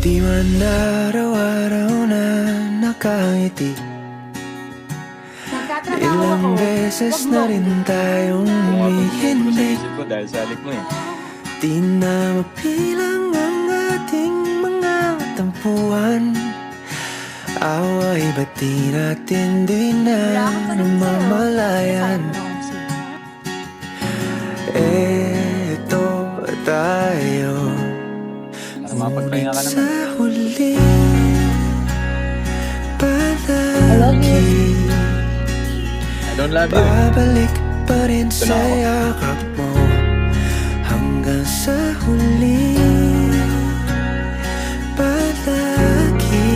Di man araw-araw na nakangiti. Ilang beses na rin tayong humihindi. Dahil sa alik mo eh. Di na mapilang ang ating mga tampuhan. Away ba't di natin di na namamalayan? Eto tayo, Mapagpahinga ka sa naman. huli. I don't love you. Babalik pa rin Ito sa na ako. yakap mo hanggang sa huli. Palagi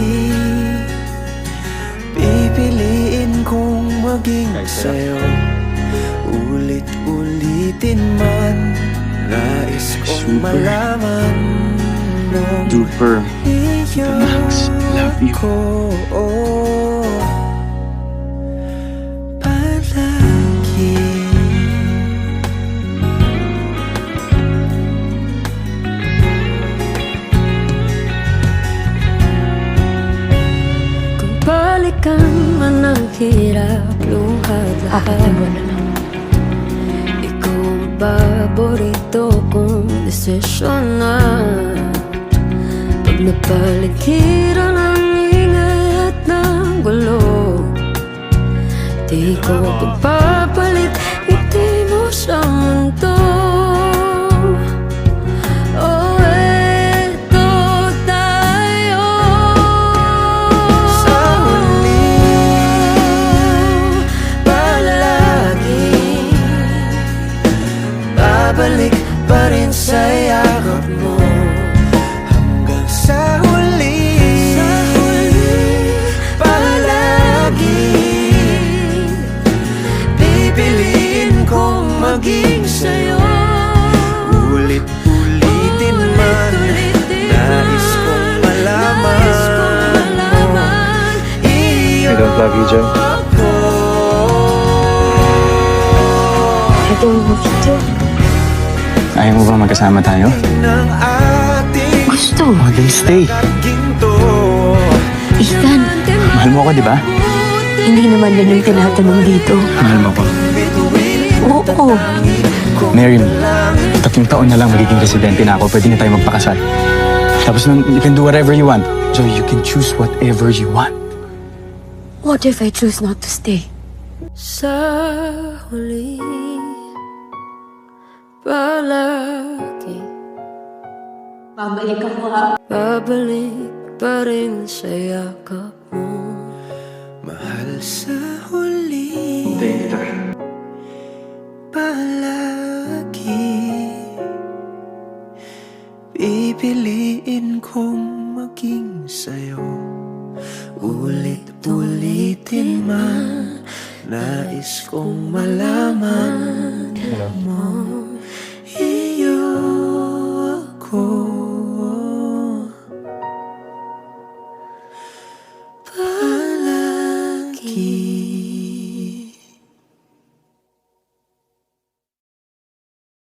pipiliin kong maging sa'yo. Ulit-ulitin man, nais kong malaman mo. Duper. Max, love you. Palagi. Kung balikan man ang hirap, luhad lahat. Ikaw ang paborito kong desisyon na. Pag napaligiran ang ingay at ng gulo, di ko pagpapalit ngiti mo sa mundo. Oh, eto tayo Sa huli, palagi babalik pa rin sa yakap mo hanggang sa huli. Palagi pipiliin kong maging sa'yo. Ulit-ulitin man, nais kong malaman mo. I don't love you, Joy. I don't love you too. Ayaw mo ba magkasama tayo? Ng ating Gusto. Oh, then stay. ginto. Ethan, Mahal mo ako, di ba? hindi naman yun yung tinatanong dito. Mahal mo ko. Oo. Marry me. 3 taon na lang magiging residente na ako. Pwede na tayo magpakasal. Tapos nun, you can do whatever you want. Joy, you can choose whatever you want. What if I choose not to stay? Sa huli, palagi babalik ako ha. Babalik pa rin sa yakap mo. Mahal sa huli, palagi pipiliin kong maging sa'yo. Ulit-ulitin man, nais kong malaman mo.